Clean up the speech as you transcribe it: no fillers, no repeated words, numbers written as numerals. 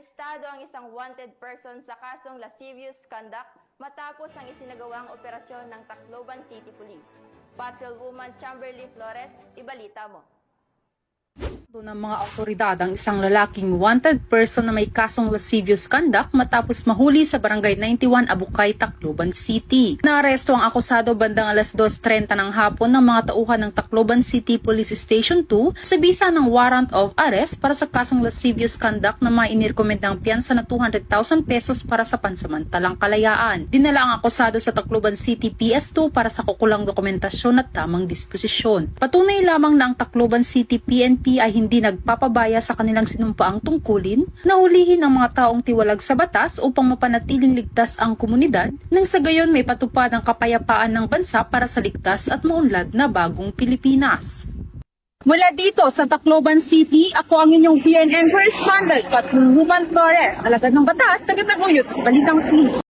Arestado ang isang wanted person sa kasong lascivious conduct matapos ang isinagawang operasyon ng Tacloban City Police. Patrolwoman Chamberly Flores, ibalita mo. Ng mga otoridad ang isang lalaking wanted person na may kasong lascivious conduct matapos mahuli sa Barangay 91 Abukay, Tacloban City. Naaresto ang akusado bandang alas 2:30 ng hapon ng mga tauhan ng Tacloban City Police Station 2 sa bisa ng warrant of arrest para sa kasong lascivious conduct na may inirkomend ng piyansa na 200,000 pesos para sa pansamantalang kalayaan. Dinala ang akusado sa Tacloban City PS2 para sa kukulang dokumentasyon at tamang disposisyon. Patunay lamang na ang Tacloban City PNP ay hindi nagpapabaya sa kanilang sinumpaang tungkulin na hulihin ang mga taong tiwalag sa batas upang mapanatiling ligtas ang komunidad nang sa gayon may patupad ang kapayapaan ng bansa para sa ligtas at maunlad na bagong Pilipinas. Mula dito sa Tacloban City, ako ang inyong PNN correspondent, Patrolwoman Flores, alagad ng batas, tagataguyod, Balitang News.